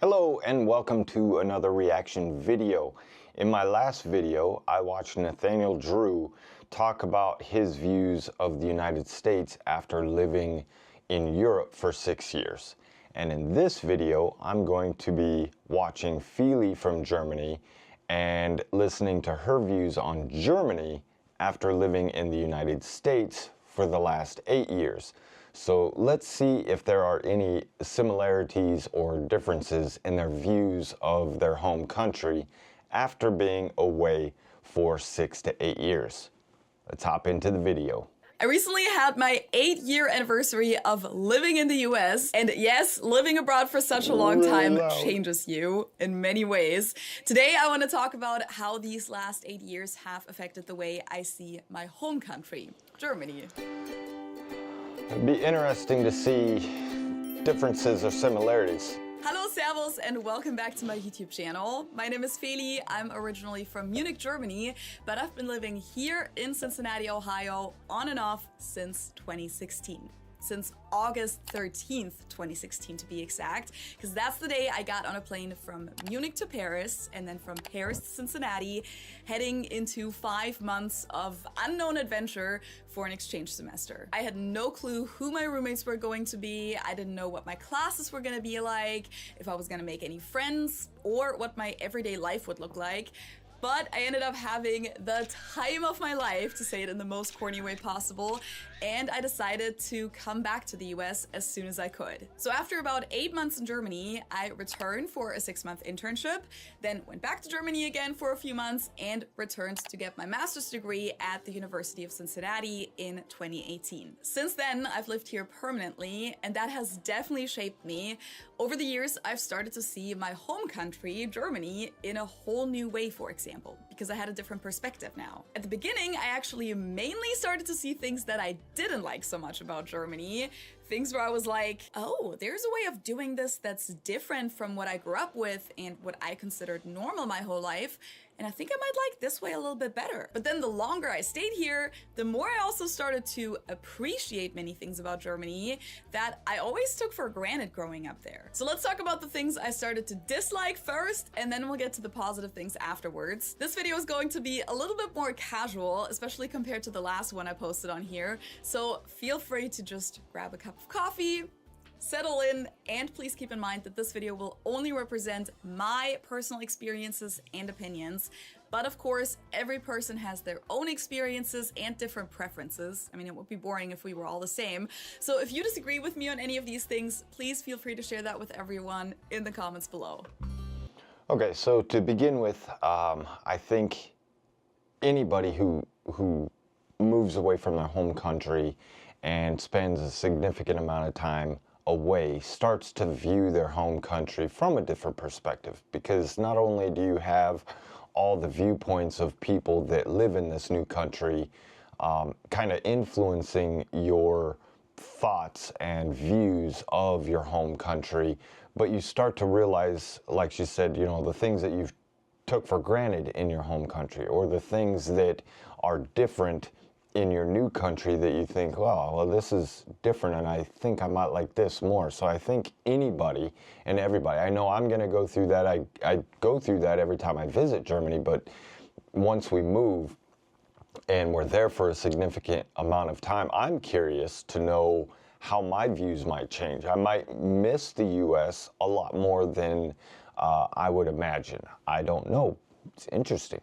Hello and welcome to another reaction video. In my last video, I watched Nathaniel Drew talk about his views of the United States after living in Europe for 6 years. And in this video, I'm going to be watching Feely from Germany and listening to her views on Germany after living in the United States for the last 8 years. So let's see if there are any similarities or differences in their views of their home country after being away for 6 to 8 years. Let's hop into the video. I recently had my 8-year anniversary of living in the US, and yes, living abroad for such a long time changes you in many ways. Today I want to talk about how these last 8 years have affected the way I see my home country, Germany. It'd be interesting to see differences or similarities. Hello, servus, and welcome back to my YouTube channel. My name is Feli. I'm originally from Munich, Germany, but I've been living here in Cincinnati, Ohio, on and off since 2016. Since August 13th, 2016 to be exact, because that's the day I got on a plane from Munich to Paris and then from Paris to Cincinnati, heading into 5 months of unknown adventure for an exchange semester. I had no clue who my roommates were going to be. I didn't know what my classes were going to be like, if I was going to make any friends, or what my everyday life would look like. But I ended up having the time of my life, to say it in the most corny way possible, and I decided to come back to the US as soon as I could. So after about 8 months in Germany, I returned for a 6-month internship, then went back to Germany again for a few months, and returned to get my master's degree at the University of Cincinnati in 2018. Since then, I've lived here permanently, and that has definitely shaped me. Over the years, I've started to see my home country, Germany, in a whole new way, for example, because I had a different perspective now. At the beginning, I actually mainly started to see things that I didn't like so much about Germany. Things where I was like, oh, there's a way of doing this that's different from what I grew up with and what I considered normal my whole life, and I think I might like this way a little bit better. But then the longer I stayed here, the more I also started to appreciate many things about Germany that I always took for granted growing up there. So let's talk about the things I started to dislike first, and then we'll get to the positive things afterwards. This video is going to be a little bit more casual, especially compared to the last one I posted on here, so feel free to just grab a cup of coffee, settle in, and please keep in mind that this video will only represent my personal experiences and opinions. But of course, every person has their own experiences and different preferences. I mean, it would be boring if we were all the same. So if you disagree with me on any of these things, please feel free to share that with everyone in the comments below. Okay, so to begin with, I think anybody who moves away from their home country and spends a significant amount of time away starts to view their home country from a different perspective, because not only do you have all the viewpoints of people that live in this new country kind of influencing your thoughts and views of your home country, but you start to realize, like she said, you know, the things that you've took for granted in your home country, or the things that are different in your new country that you think, oh, well, this is different and I think I might like this more. So I think anybody and everybody, I know I'm going to go through that. I go through that every time I visit Germany, but once we move and we're there for a significant amount of time, I'm curious to know how my views might change. I might miss the US a lot more than I would imagine. I don't know. It's interesting.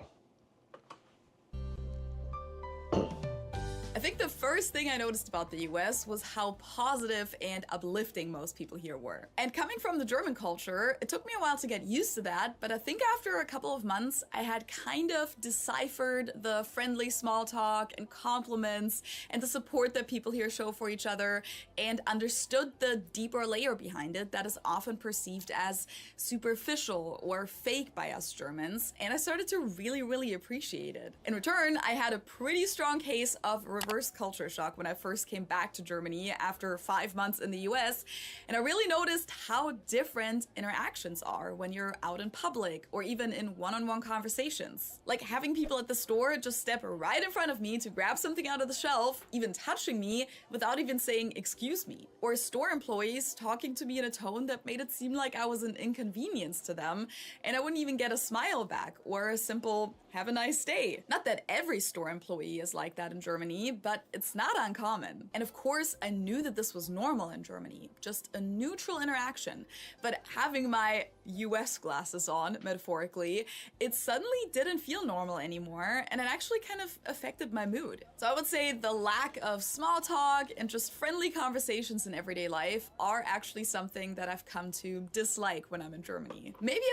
I think the first thing I noticed about the US was how positive and uplifting most people here were. And coming from the German culture, it took me a while to get used to that, but I think after a couple of months, I had kind of deciphered the friendly small talk and compliments and the support that people here show for each other, and understood the deeper layer behind it that is often perceived as superficial or fake by us Germans, and I started to really appreciate it. In return, I had a pretty strong case of reverse culture culture shock when I first came back to Germany after 5 months in the US, and I really noticed how different interactions are when you're out in public or even in one-on-one conversations. Like having people at the store just step right in front of me to grab something out of the shelf, even touching me without even saying excuse me. Or store employees talking to me in a tone that made it seem like I was an inconvenience to them, and I wouldn't even get a smile back or a simple have a nice day. Not that every store employee is like that in Germany, but it's not uncommon. And of course, I knew that this was normal in Germany, just a neutral interaction. But having my US glasses on, metaphorically, it suddenly didn't feel normal anymore, and it actually kind of affected my mood. So I would say the lack of small talk and just friendly conversations in everyday life are actually something that I've come to dislike when I'm in Germany. Maybe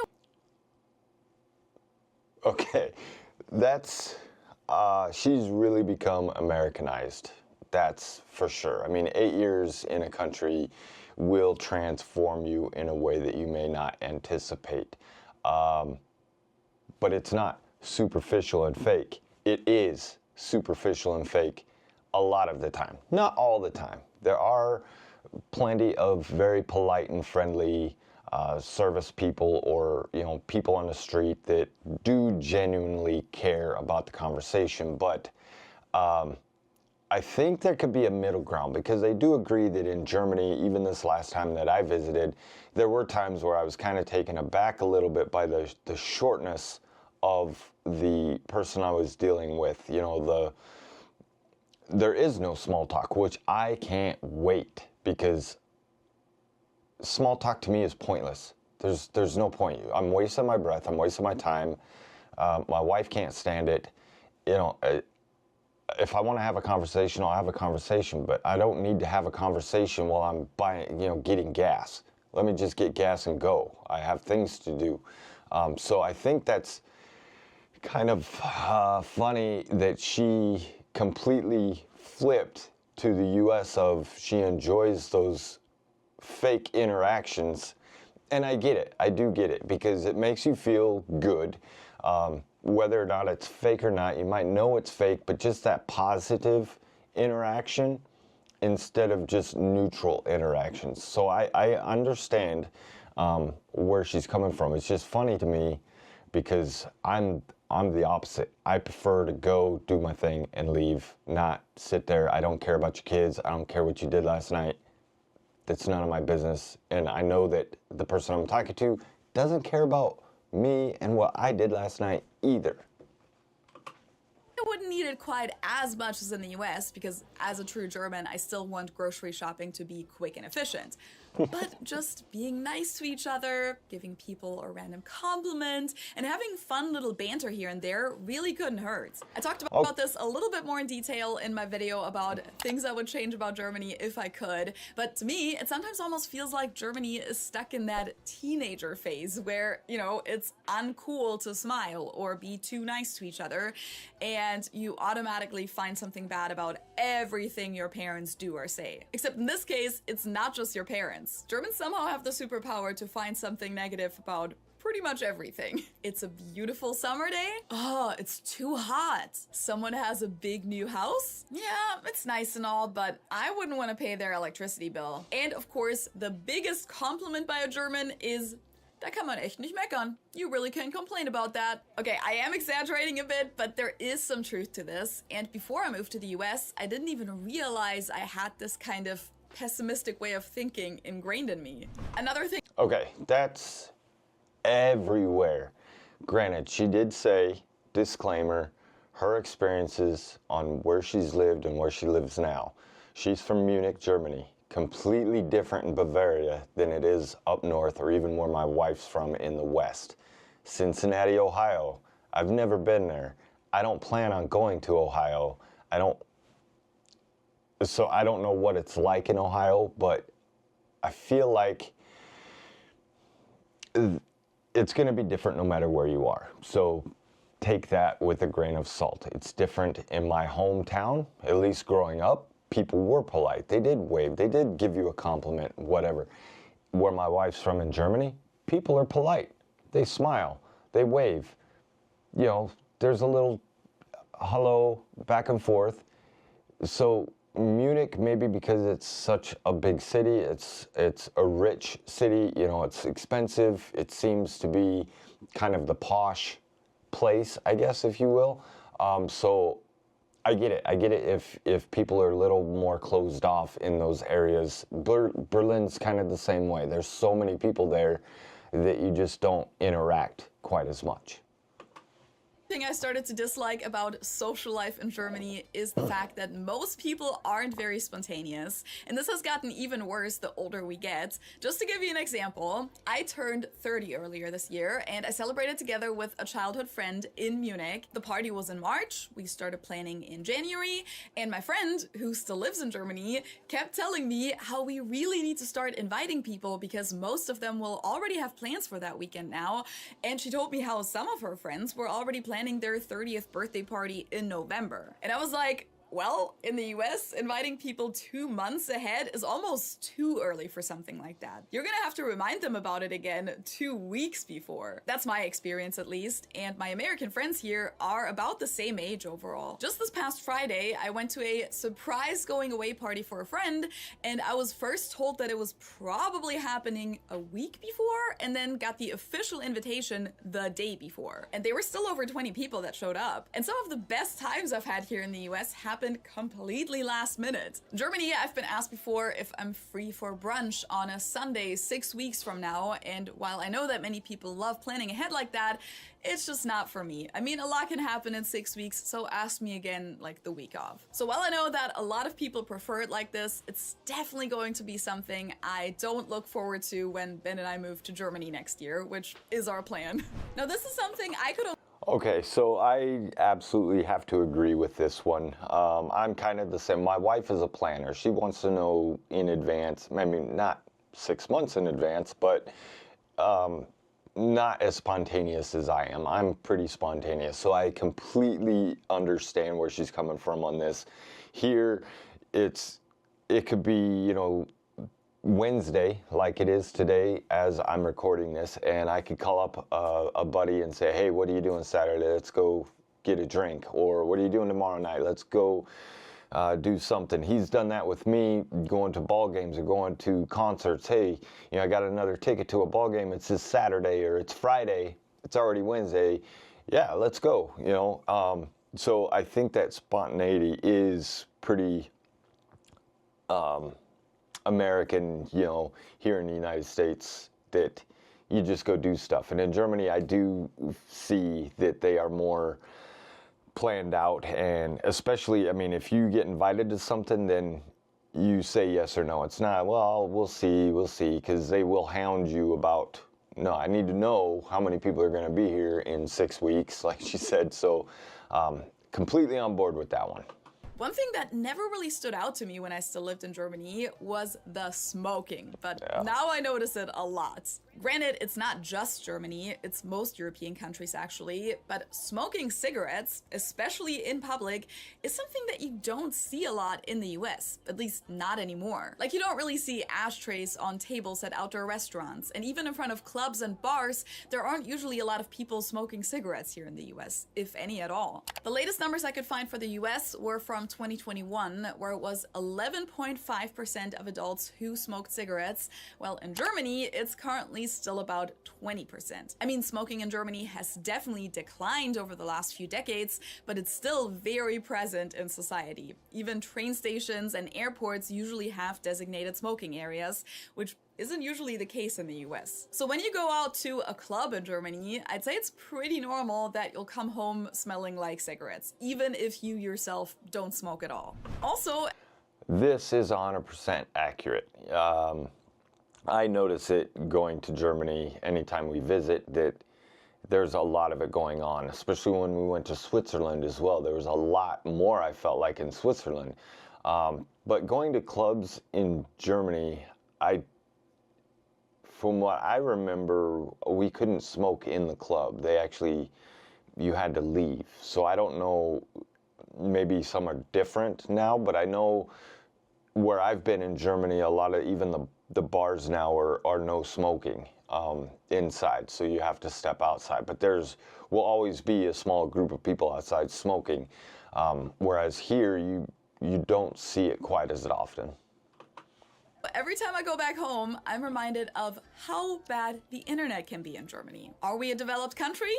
Okay, that's, she's really become Americanized. That's for sure. I mean, 8 years in a country will transform you in a way that you may not anticipate. But it's not superficial and fake. It is superficial and fake a lot of the time. Not all the time. There are plenty of very polite and friendly service people, or people on the street that do genuinely care about the conversation. But I think there could be a middle ground, because I do agree that in Germany, even this last time that I visited, there were times where I was kind of taken aback a little bit by the shortness of the person I was dealing with. There is no small talk, which I can't wait, because small talk to me is pointless. There's no point. I'm wasting my breath. I'm wasting my time. My wife can't stand it. If I want to have a conversation, I'll have a conversation, but I don't need to have a conversation while I'm getting gas. Let me just get gas and go. I have things to do. So I think that's kind of funny that she completely flipped to the US of she enjoys those fake interactions. And I get it. I do get it, because it makes you feel good. Whether or not it's fake or not, you might know it's fake, but just that positive interaction instead of just neutral interactions. So I understand where she's coming from. It's just funny to me, because I'm the opposite. I prefer to go do my thing and leave, not sit there. I don't care about your kids. I don't care what you did last night. That's none of my business. And I know that the person I'm talking to doesn't care about me and what I did last night either. I wouldn't need it quite as much as in the US, because as a true German, I still want grocery shopping to be quick and efficient. But just being nice to each other, giving people a random compliment, and having fun little banter here and there really couldn't hurt. I talked about this a little bit more in detail in my video about things I would change about Germany if I could. But to me, it sometimes almost feels like Germany is stuck in that teenager phase where, it's uncool to smile or be too nice to each other, and you automatically find something bad about everything your parents do or say. Except in this case, it's not just your parents. Germans somehow have the superpower to find something negative about pretty much everything. It's a beautiful summer day. Oh, it's too hot. Someone has a big new house. Yeah, it's nice and all, but I wouldn't want to pay their electricity bill. And of course, the biggest compliment by a German is, da kann man echt nicht meckern. You really can't complain about that. Okay, I am exaggerating a bit, but there is some truth to this. And before I moved to the US, I didn't even realize I had this kind of pessimistic way of thinking ingrained in me. Another thing. Okay, that's everywhere. Granted, she did say, disclaimer, her experiences on where she's lived and where she lives now. She's from Munich, Germany. Completely different in Bavaria than it is up north, or even where my wife's from in the west. Cincinnati, Ohio. I've never been there. I don't plan on going to Ohio. So I don't know what it's like in Ohio, but I feel like it's going to be different no matter where you are. So take that with a grain of salt. It's different in my hometown, at least growing up. People were polite. They did wave. They did give you a compliment, whatever. Where my wife's from in Germany, people are polite. They smile. They wave. There's a little hello back and forth. So Munich, maybe because it's such a big city, it's a rich city, you know, it's expensive. It seems to be kind of the posh place, I guess, if you will. So I get it. I get it if people are a little more closed off in those areas. Berlin's kind of the same way. There's so many people there that you just don't interact quite as much. Thing I started to dislike about social life in Germany is the fact that most people aren't very spontaneous, and this has gotten even worse the older we get. Just to give you an example, I turned 30 earlier this year, and I celebrated together with a childhood friend in Munich. The party was in March, we started planning in January, and my friend, who still lives in Germany, kept telling me how we really need to start inviting people because most of them will already have plans for that weekend now, and she told me how some of her friends were already planning their 30th birthday party in November. And I was like, well, in the US, inviting people 2 months ahead is almost too early for something like that. You're gonna have to remind them about it again 2 weeks before. That's my experience at least, and my American friends here are about the same age overall. Just this past Friday, I went to a surprise going away party for a friend, and I was first told that it was probably happening a week before, and then got the official invitation the day before. And they were still over 20 people that showed up. And some of the best times I've had here in the US happened completely last minute. In Germany, I've been asked before if I'm free for brunch on a Sunday 6 weeks from now, and while I know that many people love planning ahead like that, it's just not for me. I mean, a lot can happen in 6 weeks, so ask me again like the week of. So while I know that a lot of people prefer it like this, it's definitely going to be something I don't look forward to when Ben and I move to Germany next year, which is our plan. Now, this is something I could Okay, so I absolutely have to agree with this one. I'm kind of the same. My wife is a planner. She wants to know in advance, I mean, not 6 months in advance, but not as spontaneous as I am. I'm pretty spontaneous, so I completely understand where she's coming from on this. Here, it could be, you know, Wednesday, like it is today as I'm recording this, and I could call up a buddy and say, hey, what are you doing Saturday? Let's go get a drink. Or what are you doing tomorrow night? Let's go do something. He's done that with me, going to ball games or going to concerts. Hey, you know, I got another ticket to a ball game. It's this Saturday or it's Friday. It's already Wednesday. Yeah, let's go, you know. So I think that spontaneity is pretty American, you know, here in the United States, that you just go do stuff. And in Germany, I do see that they are more planned out, and especially, I mean, if you get invited to something, then you say yes or no. It's not, well, we'll see, because they will hound you about, no, I need to know how many people are going to be here in 6 weeks, like she said. So completely on board with that one. One thing that never really stood out to me when I still lived in Germany was the smoking, but now I notice it a lot. Granted, it's not just Germany, it's most European countries actually, but smoking cigarettes, especially in public, is something that you don't see a lot in the US, at least not anymore. Like, you don't really see ashtrays on tables at outdoor restaurants, and even in front of clubs and bars, there aren't usually a lot of people smoking cigarettes here in the US, if any at all. The latest numbers I could find for the US were from 2021, where it was 11.5% of adults who smoked cigarettes, while in Germany, it's currently still about 20%. I mean, smoking in Germany has definitely declined over the last few decades, but it's still very present in society. Even train stations and airports usually have designated smoking areas, which isn't usually the case in the US. So when you go out to a club in Germany, I'd say it's pretty normal that you'll come home smelling like cigarettes, even if you yourself don't smoke at all. Also, this is 100% accurate. I notice it going to Germany anytime we visit, that there's a lot of it going on, especially when we went to Switzerland as well. There was a lot more, I felt like, in Switzerland. But going to clubs in Germany, from what I remember, we couldn't smoke in the club. You had to leave. So I don't know, maybe some are different now, but I know where I've been in Germany, a lot of even the bars now are no smoking inside, so you have to step outside. But will always be a small group of people outside smoking, whereas here you don't see it quite as often. Every time I go back home, I'm reminded of how bad the internet can be in Germany. Are we a developed country?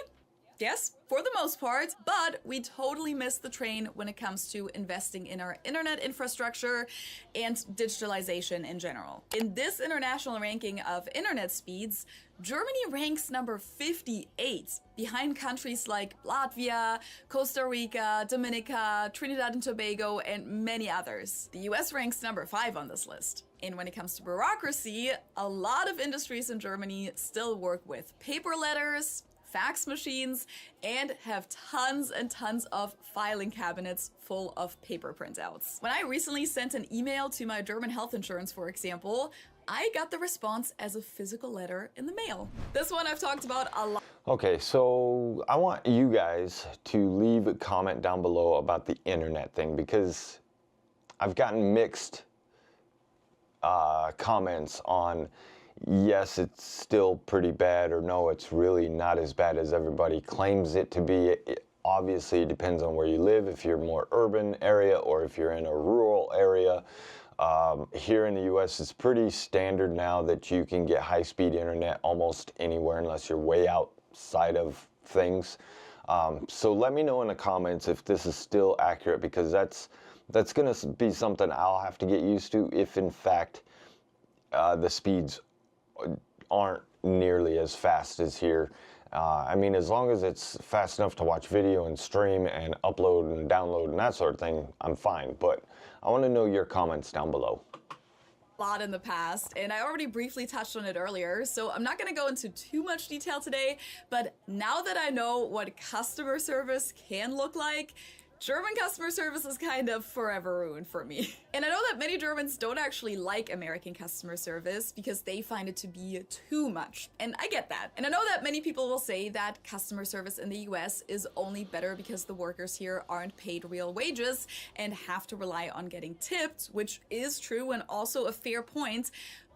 Yes, for the most part, but we totally miss the train when it comes to investing in our internet infrastructure and digitalization in general. In this international ranking of internet speeds, Germany ranks number 58, behind countries like Latvia, Costa Rica, Dominica, Trinidad and Tobago, and many others. The US ranks number 5 on this list. And when it comes to bureaucracy, a lot of industries in Germany still work with paper letters, fax machines, and have tons and tons of filing cabinets full of paper printouts. When I recently sent an email to my German health insurance, for example, I got the response as a physical letter in the mail. This one I've talked about a lot. Okay, so I want you guys to leave a comment down below about the internet thing, because I've gotten mixed comments on yes, it's still pretty bad, or no, it's really not as bad as everybody claims it to be. Obviously, it depends on where you live, if you're more urban area or if you're in a rural area. Here in the US, it's pretty standard now that you can get high-speed internet almost anywhere unless you're way outside of things. So let me know in the comments if this is still accurate, because that's going to be something I'll have to get used to if, in fact, the speeds aren't nearly as fast as here. I mean, as long as it's fast enough to watch video and stream and upload and download and that sort of thing, I'm fine. But I want to know your comments down below. Lot in the past, and I already briefly touched on it earlier, so I'm not going to go into too much detail today, but now that I know what customer service can look like, German customer service is kind of forever ruined for me. And I know that many Germans don't actually like American customer service because they find it to be too much. And I get that. And I know that many people will say that customer service in the US is only better because the workers here aren't paid real wages and have to rely on getting tipped, which is true and also a fair point.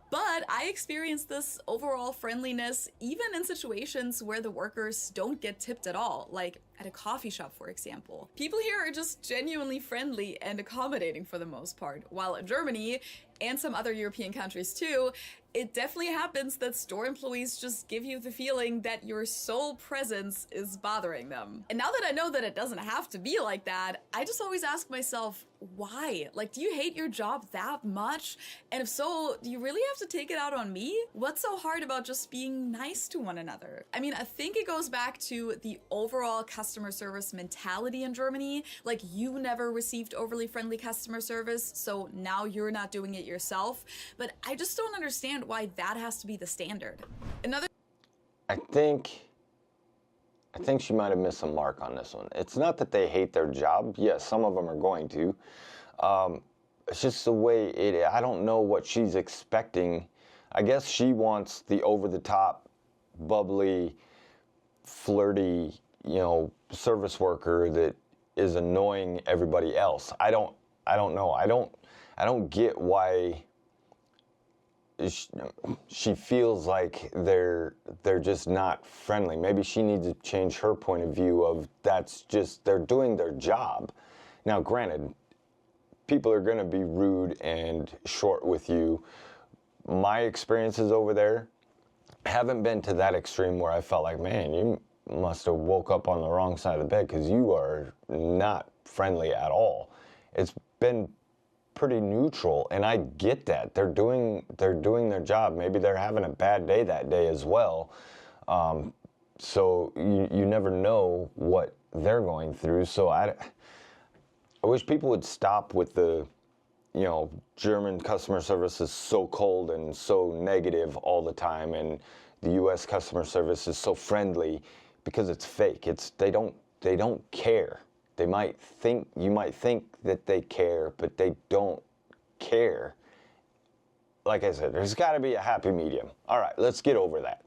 But I experienced this overall friendliness even in situations where the workers don't get tipped at all, like at a coffee shop, for example. People here are just genuinely friendly and accommodating for the most part, while in Germany, and some other European countries too, it definitely happens that store employees just give you the feeling that your sole presence is bothering them. And now that I know that it doesn't have to be like that, I just always ask myself, why? Like, do you hate your job that much? And if so, do you really have to take it out on me? What's so hard about just being nice to one another? I mean, I think it goes back to the overall customer service mentality in Germany. Like, you never received overly friendly customer service, so now you're not doing it yourself. But I just don't understand why that has to be the standard. I think she might have missed a mark on this one. It's not that they hate their job. Yes, some of them are going to. It's just the way I don't know what she's expecting. I guess she wants the over-the-top, bubbly, flirty, service worker that is annoying everybody else. I don't know. I don't get why she feels like they're just not friendly. Maybe she needs to change her point of view of that's just, they're doing their job. Now, granted, people are going to be rude and short with you. My experiences over there haven't been to that extreme where I felt like, man, you must have woke up on the wrong side of the bed because you are not friendly at all. It's been pretty neutral, and I get that. They're doing their job. Maybe they're having a bad day that day as well. So you never know what they're going through. So I wish people would stop with the, German customer service is so cold and so negative all the time, and the US customer service is so friendly, because it's fake. They don't care. You might think that they care, but they don't care. Like I said, there's got to be a happy medium. All right, let's get over that.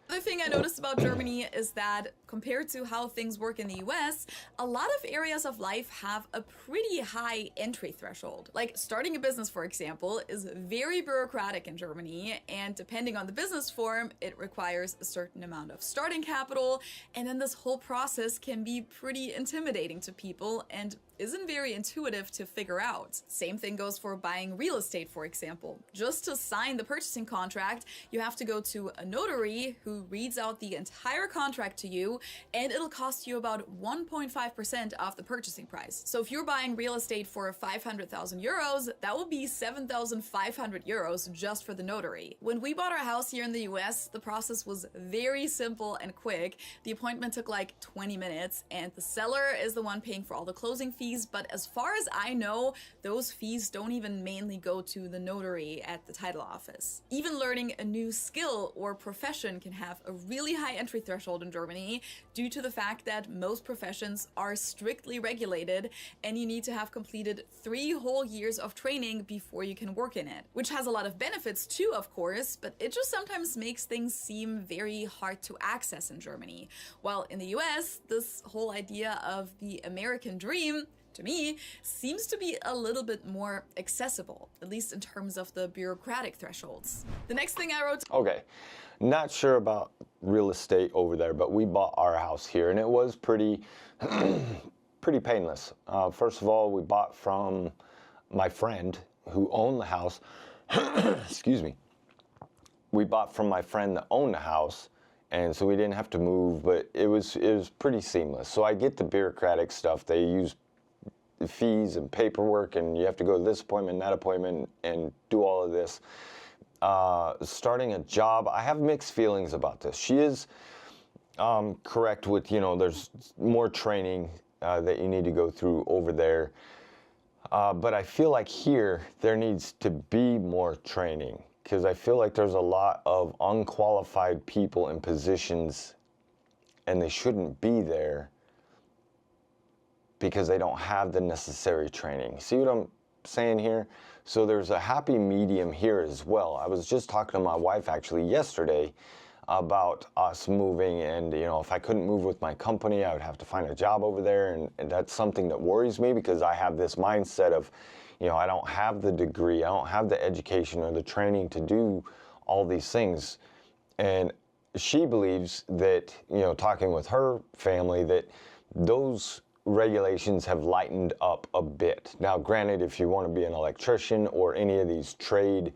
Another thing I noticed about Germany is that compared to how things work in the US, a lot of areas of life have a pretty high entry threshold. Like starting a business, for example, is very bureaucratic in Germany, and depending on the business form, it requires a certain amount of starting capital, and then this whole process can be pretty intimidating to people and isn't very intuitive to figure out. Same thing goes for buying real estate, for example. Just to sign the purchasing contract, you have to go to a notary who reads out the entire contract to you, and it'll cost you about 1.5% of the purchasing price. So if you're buying real estate for 500,000 euros, that will be 7,500 euros just for the notary. When we bought our house here in the US, the process was very simple and quick. The appointment took like 20 minutes, and the seller is the one paying for all the closing fees. But as far as I know, those fees don't even mainly go to the notary at the title office. Even learning a new skill or profession can have a really high entry threshold in Germany due to the fact that most professions are strictly regulated and you need to have completed 3 whole years of training before you can work in it, which has a lot of benefits too, of course, but it just sometimes makes things seem very hard to access in Germany. While in the US, this whole idea of the American dream, to me, seems to be a little bit more accessible, at least in terms of the bureaucratic thresholds. The next thing I wrote. Okay, not sure about real estate over there, but we bought our house here, and it was pretty, pretty painless. First of all, we bought from my friend who owned the house. Excuse me. We bought from my friend that owned the house, and so we didn't have to move, but it was pretty seamless. So I get the bureaucratic stuff. They use fees and paperwork, and you have to go to this appointment, that appointment, and do all of this. Starting a job, I have mixed feelings about this. She is correct with, there's more training that you need to go through over there. But I feel like here, there needs to be more training, because I feel like there's a lot of unqualified people in positions, and they shouldn't be there because they don't have the necessary training. See what I'm saying here? So there's a happy medium here as well. I was just talking to my wife actually yesterday about us moving, and if I couldn't move with my company, I would have to find a job over there, and that's something that worries me, because I have this mindset of, I don't have the degree, I don't have the education or the training to do all these things. And she believes that, talking with her family, that those regulations have lightened up a bit. Now, granted, if you want to be an electrician or any of these trade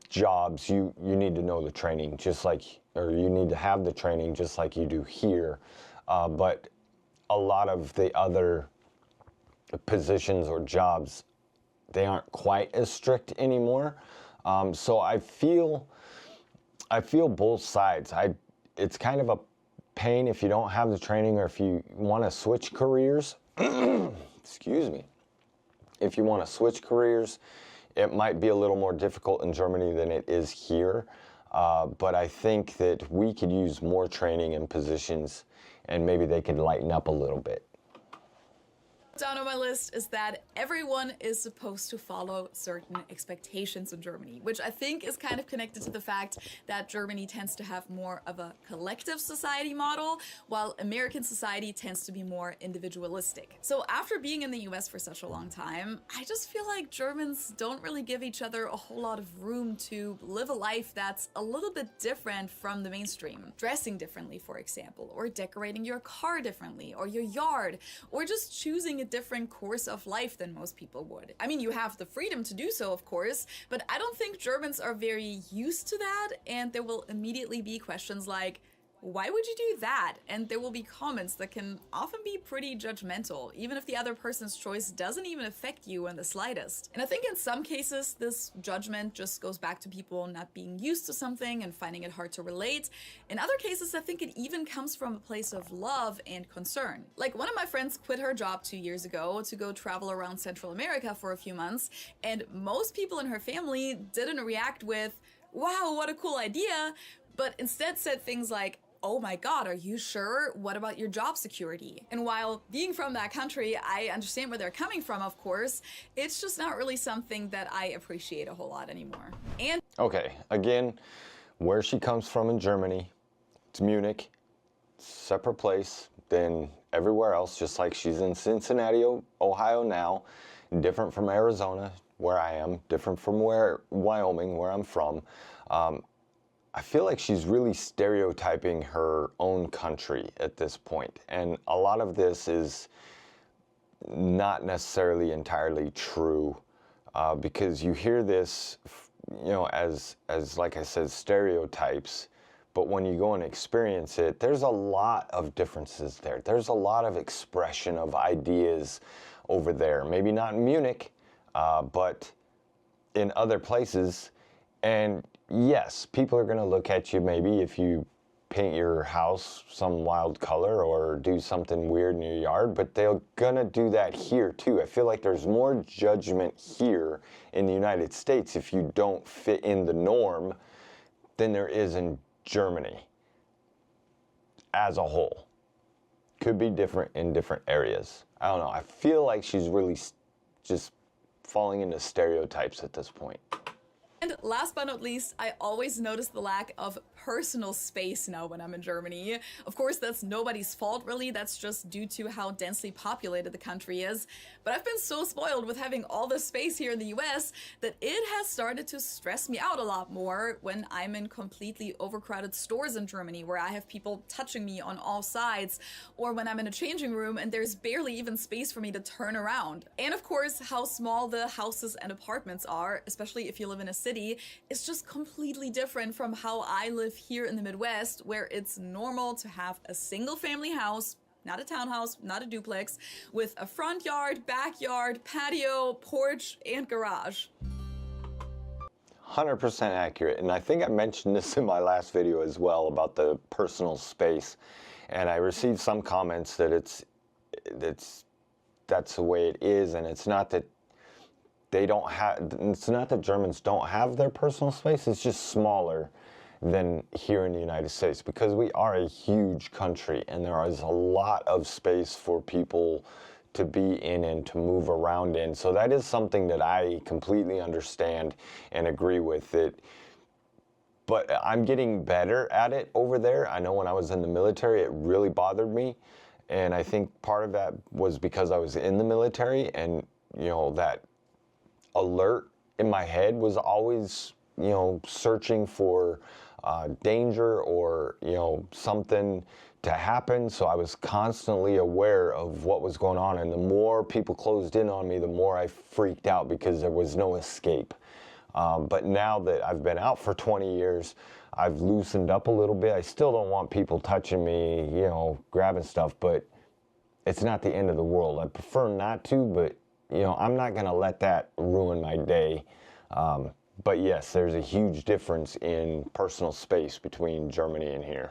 jobs, you need to know the training, you need to have the training just like you do here. But a lot of the other positions or jobs, they aren't quite as strict anymore. So I feel both sides. It's kind of a pain if you don't have the training, or if you want to switch careers. Excuse me. If you want to switch careers, it might be a little more difficult in Germany than it is here. But I think that we could use more training in positions, and maybe they could lighten up a little bit. Down on my list is that everyone is supposed to follow certain expectations in Germany, which I think is kind of connected to the fact that Germany tends to have more of a collective society model, while American society tends to be more individualistic. So after being in the US for such a long time, I just feel like Germans don't really give each other a whole lot of room to live a life that's a little bit different from the mainstream. Dressing differently, for example, or decorating your car differently, or your yard, or just choosing a different course of life than most people would. I mean, you have the freedom to do so, of course, but I don't think Germans are very used to that, and there will immediately be questions like, why would you do that? And there will be comments that can often be pretty judgmental, even if the other person's choice doesn't even affect you in the slightest. And I think in some cases, this judgment just goes back to people not being used to something and finding it hard to relate. In other cases, I think it even comes from a place of love and concern. Like, one of my friends quit her job 2 years ago to go travel around Central America for a few months, and most people in her family didn't react with, wow, what a cool idea, but instead said things like, oh my God, are you sure? What about your job security? And while being from that country, I understand where they're coming from, of course, it's just not really something that I appreciate a whole lot anymore. And okay, again, where she comes from in Germany, it's Munich. separate place than everywhere else, just like she's in Cincinnati, Ohio now, different from Arizona, where I am, different from Wyoming, where I'm from. I feel like she's really stereotyping her own country at this point. And a lot of this is not necessarily entirely true, because you hear this, as like I said, stereotypes. But when you go and experience it, there's a lot of differences there. There's a lot of expression of ideas over there. Maybe not in Munich, but in other places. And yes, people are going to look at you maybe if you paint your house some wild color or do something weird in your yard, but they're going to do that here too. I feel like there's more judgment here in the United States if you don't fit in the norm than there is in Germany as a whole. Could be different in different areas. I don't know. I feel like she's really just falling into stereotypes at this point. And last but not least, I always notice the lack of personal space now when I'm in Germany. Of course, that's nobody's fault really, that's just due to how densely populated the country is. But I've been so spoiled with having all this space here in the US that it has started to stress me out a lot more when I'm in completely overcrowded stores in Germany where I have people touching me on all sides, or when I'm in a changing room and there's barely even space for me to turn around. And of course, how small the houses and apartments are, especially if you live in a city, is just completely different from how I live here in the Midwest, where it's normal to have a single family house, not a townhouse, not a duplex, with a front yard, backyard, patio, porch, and garage. 100% accurate. And I think I mentioned this in my last video as well about the personal space. And I received some comments that that's the way it is, and it's not that it's not that Germans don't have their personal space, it's just smaller than here in the United States, because we are a huge country and there is a lot of space for people to be in and to move around in. So that is something that I completely understand and agree with it. But I'm getting better at it over there. I know when I was in the military, it really bothered me. And I think part of that was because I was in the military, and that alert in my head was always, searching for danger or, something to happen. So I was constantly aware of what was going on. And the more people closed in on me, the more I freaked out because there was no escape. But now that I've been out for 20 years, I've loosened up a little bit. I still don't want people touching me, grabbing stuff, but it's not the end of the world. I prefer not to, but I'm not going to let that ruin my day. But yes, there's a huge difference in personal space between Germany and here.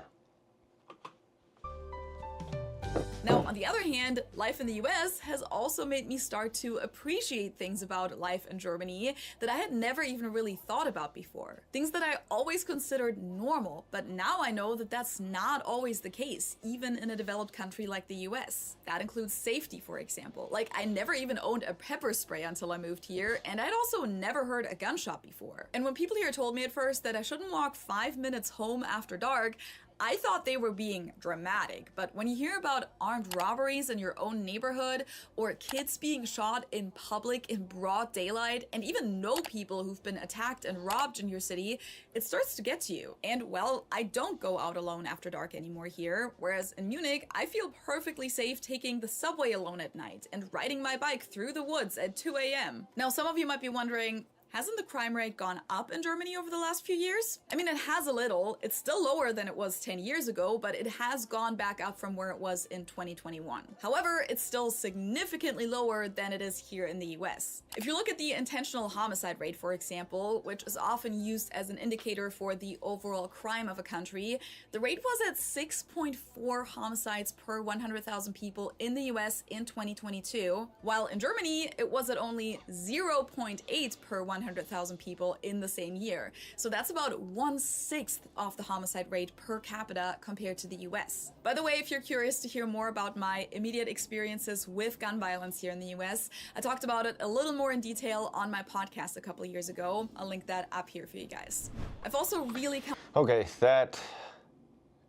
Now, on the other hand, life in the US has also made me start to appreciate things about life in Germany that I had never even really thought about before. Things that I always considered normal, but now I know that that's not always the case, even in a developed country like the US. That includes safety, for example. Like, I never even owned a pepper spray until I moved here, and I'd also never heard a gunshot before. And when people here told me at first that I shouldn't walk 5 minutes home after dark, I thought they were being dramatic, but when you hear about armed robberies in your own neighborhood, or kids being shot in public in broad daylight, and even know people who've been attacked and robbed in your city, it starts to get to you. And well, I don't go out alone after dark anymore here, whereas in Munich, I feel perfectly safe taking the subway alone at night and riding my bike through the woods at 2 a.m. Now, some of you might be wondering, hasn't the crime rate gone up in Germany over the last few years? I mean, it has a little. It's still lower than it was 10 years ago, but it has gone back up from where it was in 2021. However, it's still significantly lower than it is here in the US. If you look at the intentional homicide rate, for example, which is often used as an indicator for the overall crime of a country, the rate was at 6.4 homicides per 100,000 people in the US in 2022, while in Germany, it was at only 0.8 per 100,000 people in the same year. So that's about 1/6 of the homicide rate per capita compared to the US. By the way, if you're curious to hear more about my immediate experiences with gun violence here in the US, I talked about it a little more in detail on my podcast a couple of years ago. I'll link that up here for you guys. I've also really Okay,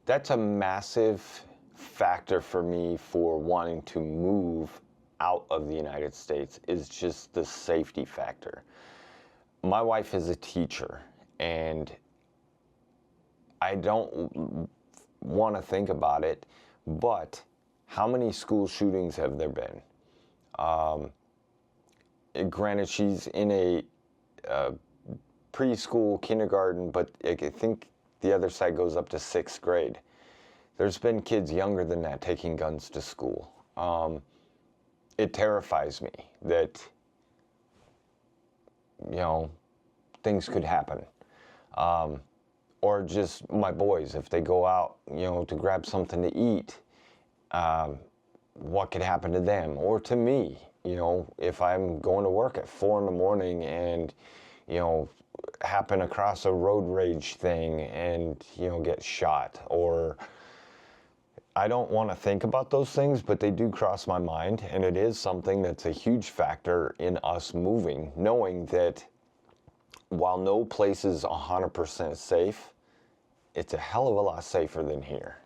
that's a massive factor for me for wanting to move out of the United States is just the safety factor. My wife is a teacher, and I don't want to think about it, but how many school shootings have there been? Granted, she's in a preschool, kindergarten, but I think the other side goes up to 6th grade. There's been kids younger than that taking guns to school. It terrifies me that, things could happen. Or just my boys, if they go out, to grab something to eat, what could happen to them or to me? If I'm going to work at 4 in the morning and, happen across a road rage thing and, get shot, or I don't want to think about those things, but they do cross my mind, and it is something that's a huge factor in us moving, knowing that while no place is 100% safe, it's a hell of a lot safer than here.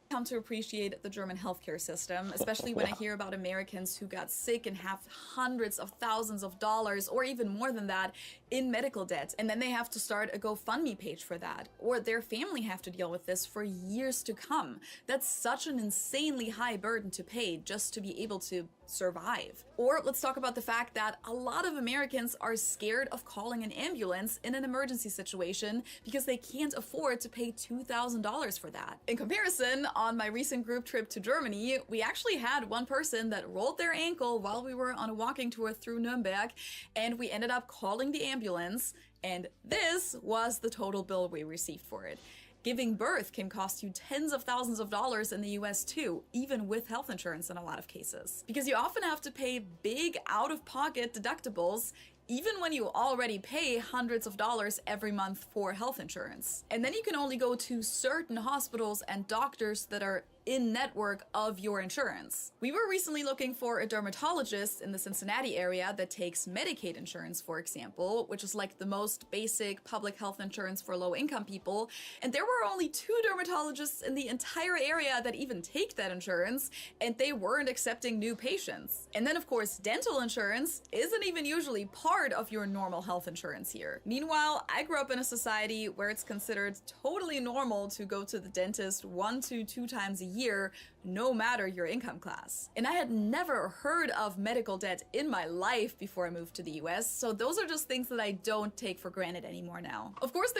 Come to appreciate the German healthcare system, especially when I hear about Americans who got sick and have hundreds of thousands of dollars or even more than that in medical debt, and then they have to start a GoFundMe page for that, or their family have to deal with this for years to come. That's such an insanely high burden to pay just to be able to survive. Or let's talk about the fact that a lot of Americans are scared of calling an ambulance in an emergency situation because they can't afford to pay $2,000 for that. In comparison, on my recent group trip to Germany, we actually had one person that rolled their ankle while we were on a walking tour through Nuremberg, and we ended up calling the ambulance, and this was the total bill we received for it. Giving birth can cost you tens of thousands of dollars in the US too, even with health insurance in a lot of cases. Because you often have to pay big out-of-pocket deductibles, even when you already pay hundreds of dollars every month for health insurance. And then you can only go to certain hospitals and doctors that are in network of your insurance. We were recently looking for a dermatologist in the Cincinnati area that takes Medicaid insurance, for example, which is like the most basic public health insurance for low-income people, and there were only 2 dermatologists in the entire area that even take that insurance, and they weren't accepting new patients. And then of course, dental insurance isn't even usually part of your normal health insurance here. Meanwhile, I grew up in a society where it's considered totally normal to go to the dentist 1 to 2 times a year, no matter your income class. And I had never heard of medical debt in my life before I moved to the US, so those are just things that I don't take for granted anymore now. Of course,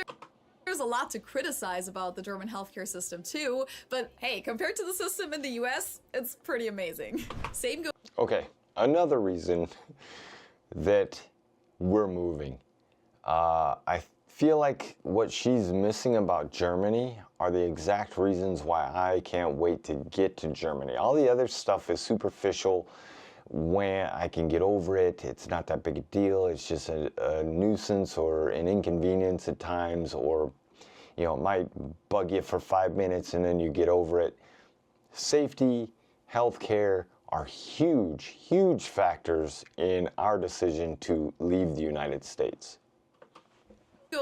there's a lot to criticize about the German healthcare system too, but hey, compared to the system in the US, it's pretty amazing. Same goes. Okay, another reason that we're moving. I feel like what she's missing about Germany are the exact reasons why I can't wait to get to Germany. All the other stuff is superficial. When I can get over it, it's not that big a deal. It's just a nuisance or an inconvenience at times, or it might bug you for 5 minutes and then you get over it. Safety, healthcare are huge, huge factors in our decision to leave the United States.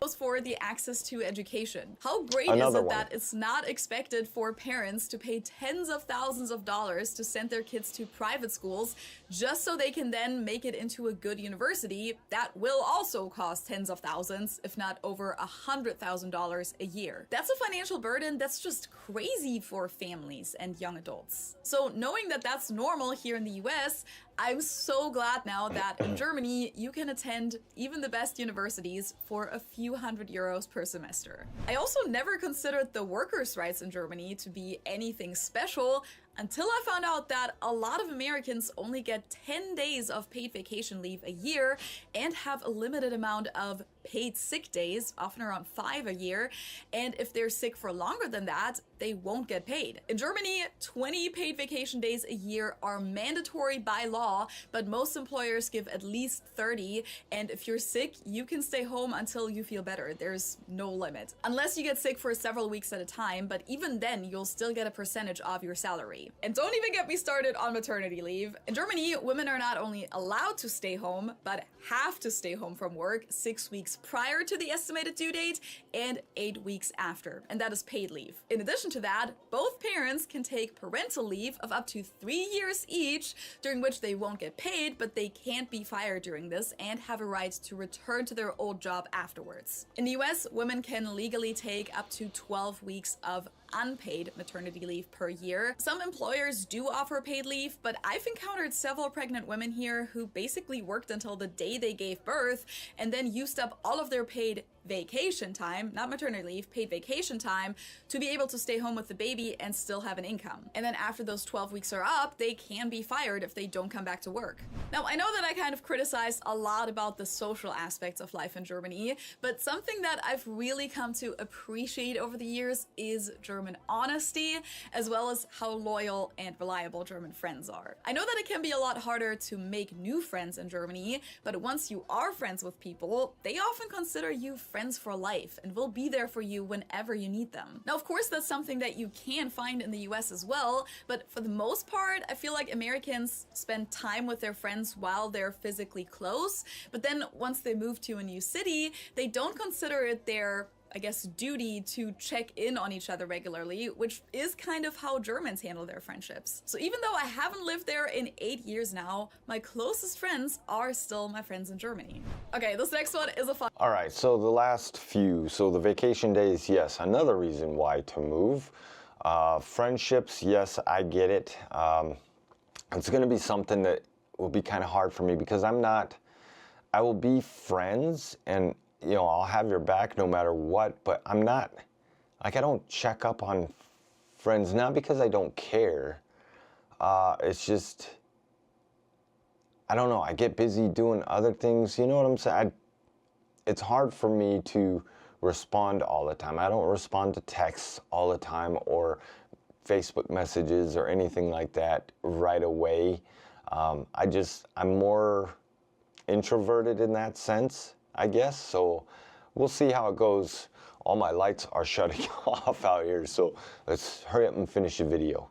Goes for the access to education. How great is it that it's not expected for parents to pay tens of thousands of dollars to send their kids to private schools just so they can then make it into a good university that will also cost tens of thousands, if not over $100,000 a year. That's a financial burden that's just crazy for families and young adults. So knowing that that's normal here in the US, I'm so glad now that in Germany you can attend even the best universities for a few €100 per semester. I also never considered the workers' rights in Germany to be anything special until I found out that a lot of Americans only get 10 days of paid vacation leave a year and have a limited amount of paid sick days, often around 5 a year, and if they're sick for longer than that, they won't get paid. In Germany, 20 paid vacation days a year are mandatory by law, but most employers give at least 30, and if you're sick, you can stay home until you feel better. There's no limit. Unless you get sick for several weeks at a time, but even then, you'll still get a percentage of your salary. And don't even get me started on maternity leave. In Germany, women are not only allowed to stay home, but have to stay home from work 6 weeks weeks prior to the estimated due date and 8 weeks after, and that is paid leave. In addition to that, both parents can take parental leave of up to 3 years each, during which they won't get paid, but they can't be fired during this and have a right to return to their old job afterwards. In the US, women can legally take up to 12 weeks of unpaid maternity leave per year. Some employers do offer paid leave, but I've encountered several pregnant women here who basically worked until the day they gave birth and then used up all of their paid vacation time, not maternity leave, paid vacation time, to be able to stay home with the baby and still have an income. And then after those 12 weeks are up, they can be fired if they don't come back to work. Now, I know that I kind of criticized a lot about the social aspects of life in Germany, but something that I've really come to appreciate over the years is German honesty, as well as how loyal and reliable German friends are. I know that it can be a lot harder to make new friends in Germany, but once you are friends with people, they often consider you friends for life and will be there for you whenever you need them. Now, of course, that's something that you can find in the US as well, but for the most part, I feel like Americans spend time with their friends while they're physically close, but then once they move to a new city, they don't consider it their duty to check in on each other regularly, which is kind of how Germans handle their friendships. So even though I haven't lived there in 8 years now, my closest friends are still my friends in Germany. Okay, this next one is a fun. All right, so the last few, so the vacation days, yes, another reason why to move. Friendships, yes, I get it. It's gonna be something that will be kind of hard for me because I will be friends and I'll have your back no matter what, but I'm not, I don't check up on friends, not because I don't care. It's just, I don't know, I get busy doing other things, you know what I'm saying? It's hard for me to respond all the time. I don't respond to texts all the time or Facebook messages or anything like that right away. I'm more introverted in that sense, I guess, so we'll see how it goes. All my lights are shutting off out here, so let's hurry up and finish the video.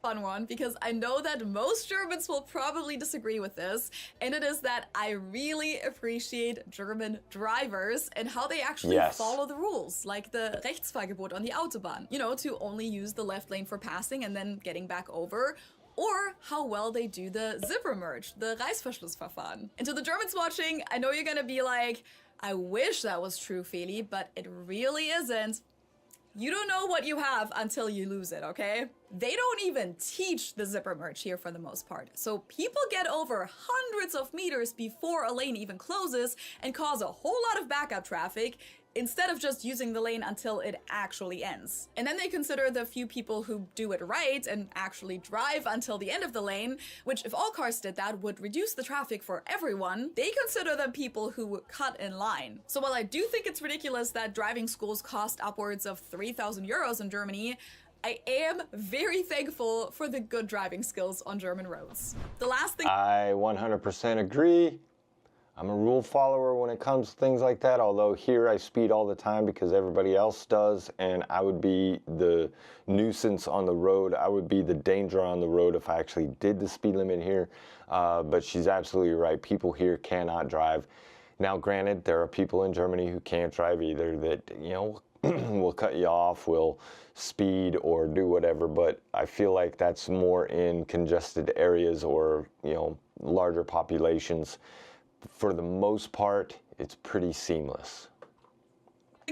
Fun one, because I know that most Germans will probably disagree with this, and it is that I really appreciate German drivers and how they actually follow the rules, like the Rechtsfahrgebot on the Autobahn, to only use the left lane for passing and then getting back over, or how well they do the zipper merge, the Reißverschlussverfahren. And to the Germans watching, I know you're gonna be like, I wish that was true, Feli, but it really isn't. You don't know what you have until you lose it, okay? They don't even teach the zipper merge here for the most part. So people get over hundreds of meters before a lane even closes and cause a whole lot of backup traffic, instead of just using the lane until it actually ends. And then they consider the few people who do it right and actually drive until the end of the lane, which if all cars did that would reduce the traffic for everyone. They consider them people who cut in line. So while I do think it's ridiculous that driving schools cost upwards of 3,000 euros in Germany, I am very thankful for the good driving skills on German roads. The last thing I 100% agree. I'm a rule follower when it comes to things like that, although here I speed all the time because everybody else does, and I would be the nuisance on the road. I would be the danger on the road if I actually did the speed limit here. But she's absolutely right. People here cannot drive. Now, granted, there are people in Germany who can't drive either that, will cut you off, will speed or do whatever, but I feel like that's more in congested areas or, larger populations. For the most part, it's pretty seamless.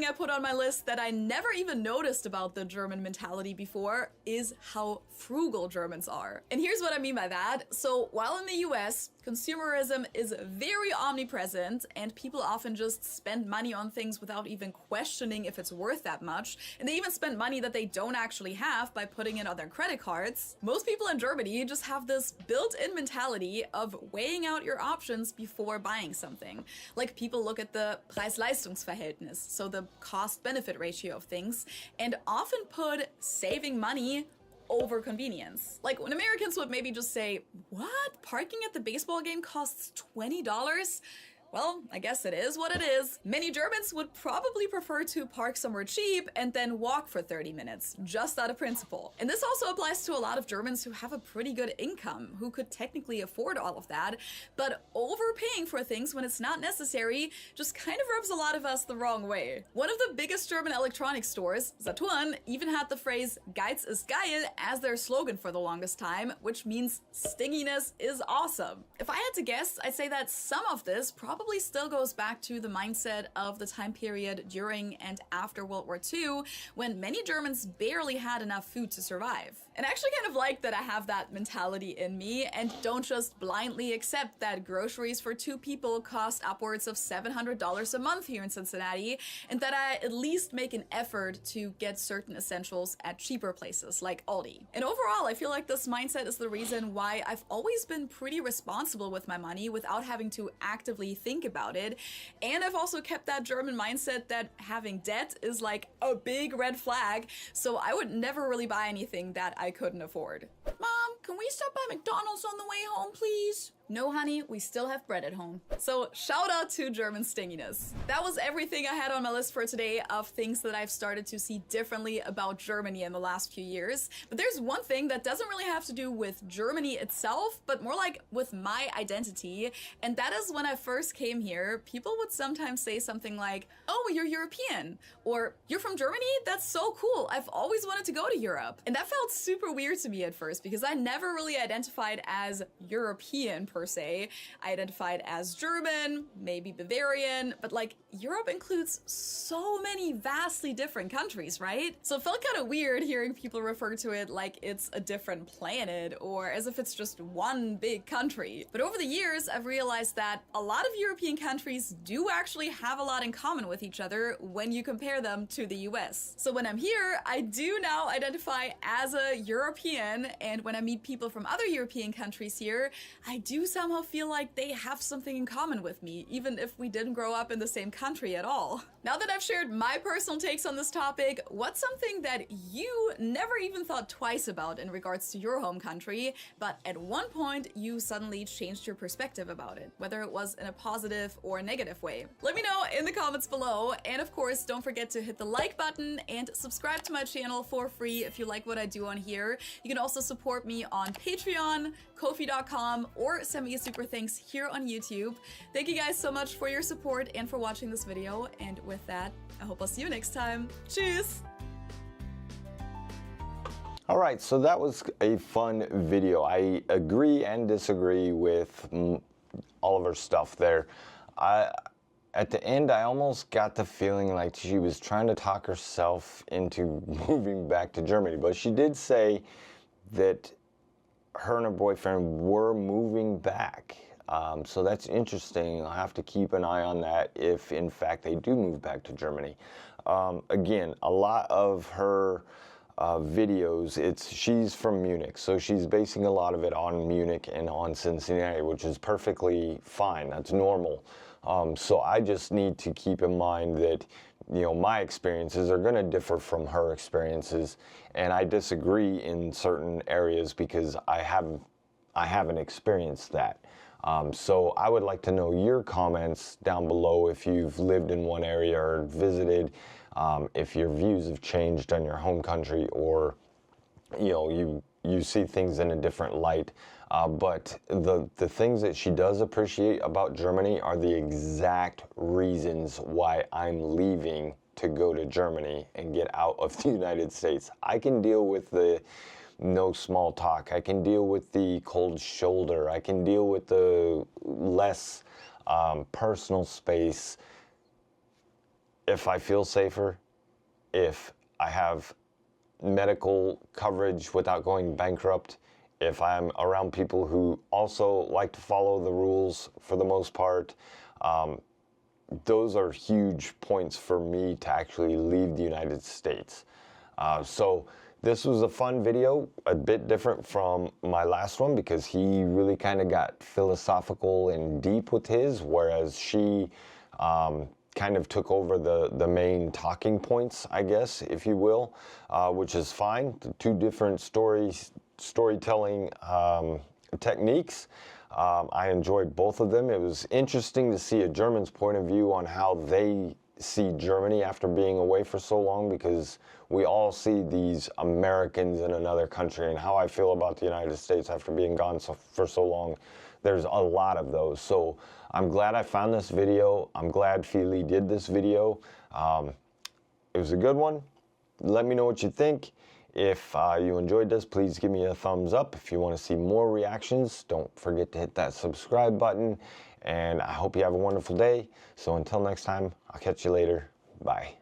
I put on my list that I never even noticed about the German mentality before is how frugal Germans are. And here's what I mean by that. So while in the US, consumerism is very omnipresent and people often just spend money on things without even questioning if it's worth that much, and they even spend money that they don't actually have by putting it on their credit cards, most people in Germany just have this built-in mentality of weighing out your options before buying something. Like people look at the Preis-Leistungs-Verhältnis, so the cost-benefit ratio of things, and often put saving money over convenience. Like when Americans would maybe just say, what? Parking at the baseball game costs $20? Well, I guess it is what it is. Many Germans would probably prefer to park somewhere cheap and then walk for 30 minutes, just out of principle. And this also applies to a lot of Germans who have a pretty good income, who could technically afford all of that, but overpaying for things when it's not necessary just kind of rubs a lot of us the wrong way. One of the biggest German electronics stores, Saturn, even had the phrase Geiz ist geil as their slogan for the longest time, which means stinginess is awesome. If I had to guess, I'd say that some of this probably still goes back to the mindset of the time period during and after World War II, when many Germans barely had enough food to survive. And I actually kind of like that I have that mentality in me and don't just blindly accept that groceries for 2 people cost upwards of $700 a month here in Cincinnati, and that I at least make an effort to get certain essentials at cheaper places like Aldi. And overall, I feel like this mindset is the reason why I've always been pretty responsible with my money without having to actively think about it. And I've also kept that German mindset that having debt is like a big red flag, so I would never really buy anything that I couldn't afford. Mom, can we stop by McDonald's on the way home, please? No, honey, we still have bread at home. So shout out to German stinginess. That was everything I had on my list for today of things that I've started to see differently about Germany in the last few years. But there's one thing that doesn't really have to do with Germany itself, but more like with my identity. And that is when I first came here, people would sometimes say something like, oh, you're European, or you're from Germany? That's so cool. I've always wanted to go to Europe. And that felt super weird to me at first because I never really identified as European per se. I identified as German, maybe Bavarian, but like Europe includes so many vastly different countries, right? So it felt kind of weird hearing people refer to it like it's a different planet or as if it's just one big country. But over the years, I've realized that a lot of European countries do actually have a lot in common with each other when you compare them to the US. So when I'm here, I do now identify as a European, and when I meet people from other European countries here, I do somehow feel like they have something in common with me, even if we didn't grow up in the same country at all. Now that I've shared my personal takes on this topic, what's something that you never even thought twice about in regards to your home country, but at one point you suddenly changed your perspective about it, whether it was in a positive or a negative way? Let me know in the comments below, and of course don't forget to hit the like button and subscribe to my channel for free if you like what I do on here. You can also support me on Patreon, Ko-fi.com, or send me a super thanks here on YouTube. Thank you guys so much for your support and for watching this video, and with that, I hope I'll see you next time. Tschüss! All right, so that was a fun video. I agree and disagree with all of her stuff there. At the end, I almost got the feeling like she was trying to talk herself into moving back to Germany, but she did say that her and her boyfriend were moving back. So that's interesting. I'll have to keep an eye on that if, in fact, they do move back to Germany. Again, a lot of her videos, she's from Munich, so she's basing a lot of it on Munich and on Cincinnati, which is perfectly fine. That's normal. So I just need to keep in mind that, you know, my experiences are going to differ from her experiences, and I disagree in certain areas because I haven't experienced that. So I would like to know your comments down below if you've lived in one area or visited, if your views have changed on your home country, or you know, you see things in a different light. But the things that she does appreciate about Germany are the exact reasons why I'm leaving to go to Germany and get out of the United States. I can deal with the no small talk. I can deal with the cold shoulder. I can deal with the less personal space if I feel safer, if I have medical coverage without going bankrupt, if I'm around people who also like to follow the rules for the most part. Those are huge points for me to actually leave the United States. So this was a fun video, a bit different from my last one because he really kind of got philosophical and deep with his, whereas she kind of took over the main talking points, I guess, if you will, which is fine. Two different storytelling techniques. I enjoyed both of them. It was interesting to see a German's point of view on how they see Germany after being away for so long, because we all see these Americans in another country, and how I feel about the United States after being gone for so long. There's a lot of those. So I'm glad I found this video. I'm glad Feli did this video. It was a good one. Let me know what you think. If you enjoyed this, please give me a thumbs up. If you want to see more reactions, don't forget to hit that subscribe button. And I hope you have a wonderful day. So until next time, I'll catch you later. Bye.